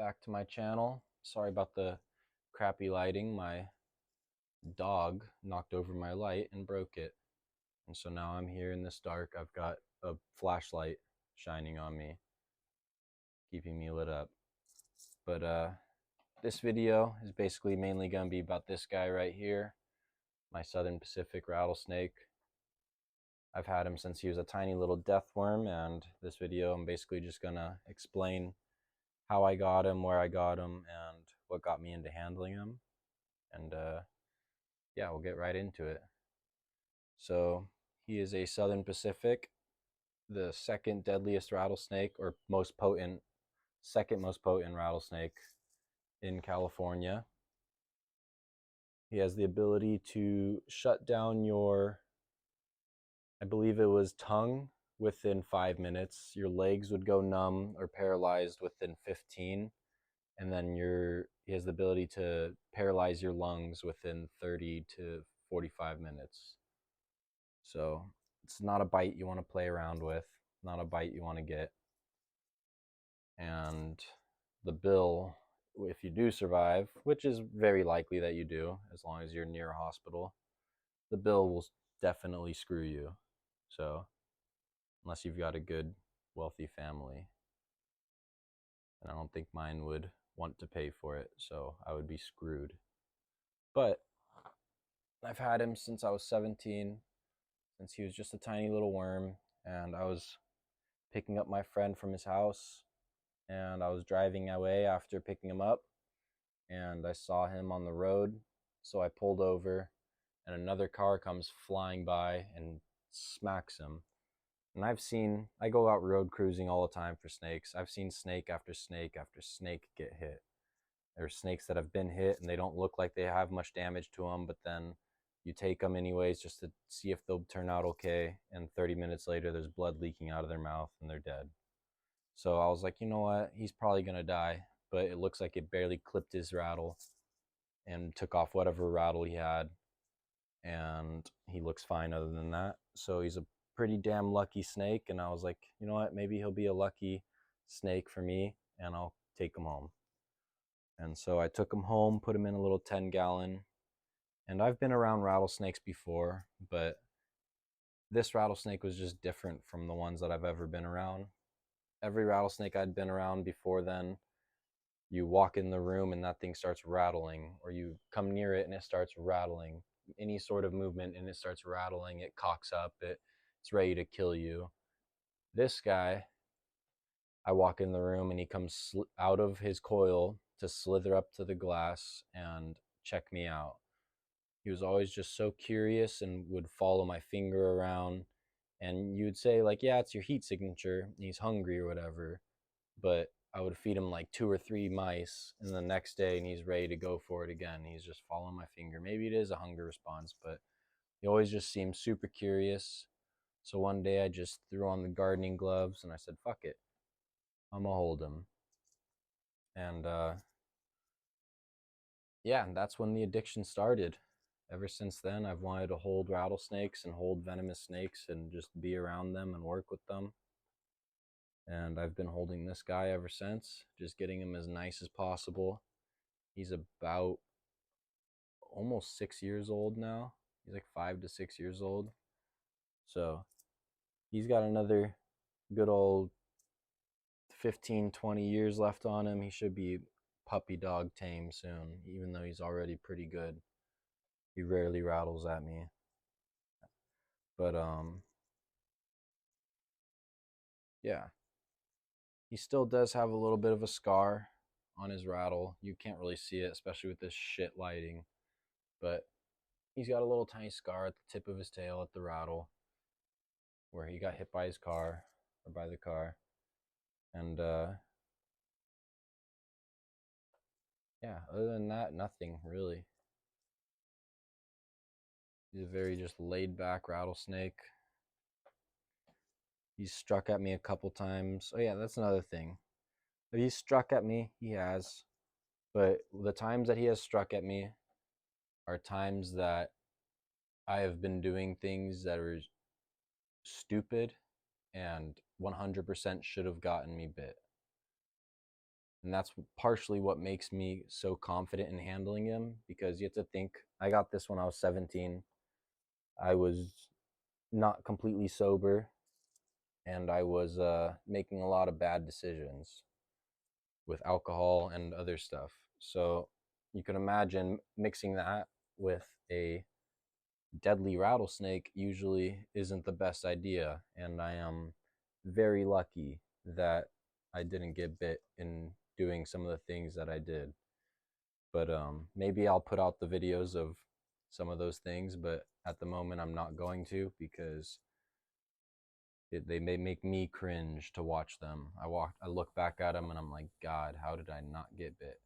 back to my channel. Sorry about the crappy lighting. My dog knocked over my light and broke it. And so now I'm here in this dark. I've got a flashlight shining on me, keeping me lit up. But this video is basically mainly going to be about this guy right here, my Southern Pacific rattlesnake. I've had him since he was a tiny little death worm, and this video I'm basically just going to explain how I got him, where I got him, and what got me into handling him. And yeah, we'll get right into it. So he is a Southern Pacific, the second deadliest rattlesnake, or second most potent rattlesnake in California. He has the ability to shut down your, I believe it was tongue, within 5 minutes. Your legs would go numb or paralyzed within 15. And then he has the ability to paralyze your lungs within 30 to 45 minutes. So it's not a bite you want to play around with, not a bite you want to get. And the bill, if you do survive, which is very likely that you do, as long as you're near a hospital, the bill will definitely screw you. So unless you've got a good, wealthy family. And I don't think mine would want to pay for it, so I would be screwed. But I've had him since I was 17, since he was just a tiny little worm, and I was picking up my friend from his house, and I was driving away after picking him up, and I saw him on the road, so I pulled over, and another car comes flying by and smacks him. And I go out road cruising all the time for snakes. I've seen snake after snake after snake get hit. There's snakes that have been hit and they don't look like they have much damage to them, but then you take them anyways just to see if they'll turn out okay, and 30 minutes later there's blood leaking out of their mouth and they're dead. So I was like, you know what, he's probably gonna die, but it looks like it barely clipped his rattle and took off whatever rattle he had, and he looks fine other than that. So he's a pretty damn lucky snake, and I was like, you know what, maybe he'll be a lucky snake for me and I'll take him home. And so I took him home, put him in a little 10-gallon. And I've been around rattlesnakes before, but this rattlesnake was just different from the ones that I've ever been around. Every rattlesnake I'd been around before then, you walk in the room and that thing starts rattling, or you come near it and it starts rattling. Any sort of movement and it starts rattling, it cocks up, it's ready to kill you. This guy, I walk in the room and he comes out of his coil to slither up to the glass and check me out. He was always just so curious and would follow my finger around, and you'd say like, yeah, it's your heat signature, he's hungry or whatever, but I would feed him like 2 or 3 mice, and the next day and he's ready to go for it again. He's just following my finger. Maybe it is a hunger response, but he always just seemed super curious. So one day I just threw on the gardening gloves and I said, fuck it, I'm gonna hold him. And yeah, that's when the addiction started. Ever since then, I've wanted to hold rattlesnakes and hold venomous snakes and just be around them and work with them. And I've been holding this guy ever since, just getting him as nice as possible. He's about almost 6 years old now. He's like 5 to 6 years old. So he's got another good old 15, 20 years left on him. He should be puppy dog tame soon, even though he's already pretty good. He rarely rattles at me. But yeah. He still does have a little bit of a scar on his rattle. You can't really see it, especially with this shit lighting. But he's got a little tiny scar at the tip of his tail at the rattle where he got hit by his car, or by the car. And yeah, other than that, nothing really. He's a very just laid back rattlesnake. He's struck at me a couple times. Oh yeah, that's another thing. If he's struck at me, he has. But the times that he has struck at me are times that I have been doing things that are stupid and 100% should have gotten me bit. And that's partially what makes me so confident in handling him, because you have to think, I got this when I was 17. I was not completely sober, and I was making a lot of bad decisions with alcohol and other stuff. So you can imagine mixing that with a deadly rattlesnake usually isn't the best idea. And I am very lucky that I didn't get bit in doing some of the things that I did. But maybe I'll put out the videos of some of those things, but at the moment I'm not going to, because they may make me cringe to watch them. I look back at them and I'm like, God, how did I not get bit?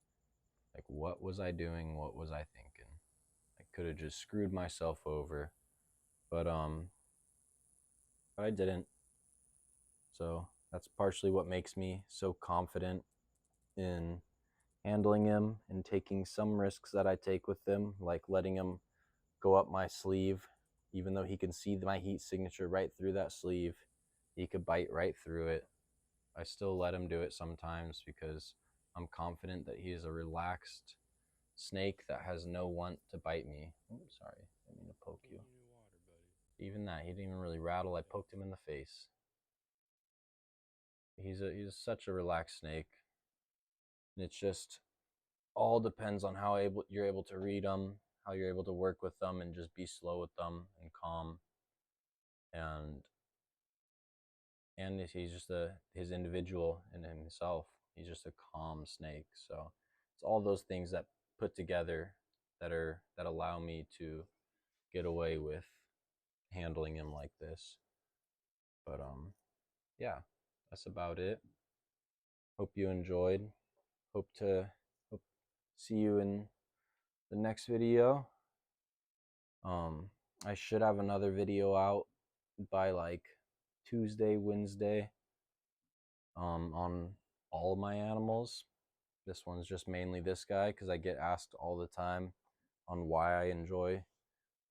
Like, what was I doing? What was I thinking? I could have just screwed myself over, but I didn't. So that's partially what makes me so confident in handling him and taking some risks that I take with him, like letting him go up my sleeve, even though he can see my heat signature right through that sleeve. He could bite right through it. I still let him do it sometimes because I'm confident that he is a relaxed snake that has no want to bite me. Oh, sorry, I didn't mean to poke you. Even that, he didn't even really rattle. I poked him in the face. He's such a relaxed snake, and it's just all depends on how you're able to read them, how you're able to work with them, and just be slow with them and calm. And he's just his individual in himself. He's just a calm snake. So it's all those things that put together that allow me to get away with handling him like this. But yeah, that's about it. Hope you enjoyed. Hope see you in the next video. Um, I should have another video out by like Tuesday, Wednesday, on all of my animals. This one's just mainly this guy because I get asked all the time on why I enjoy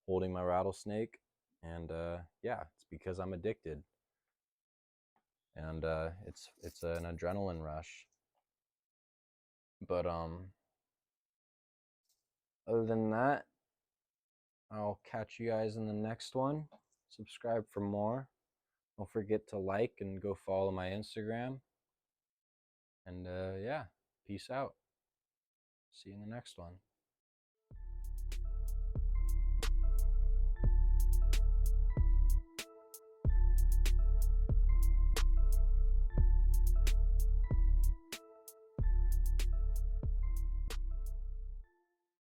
holding my rattlesnake, and yeah, it's because I'm addicted, and it's an adrenaline rush. But other than that, I'll catch you guys in the next one. Subscribe for more. Don't forget to like and go follow my Instagram. And yeah, peace out. See you in the next one.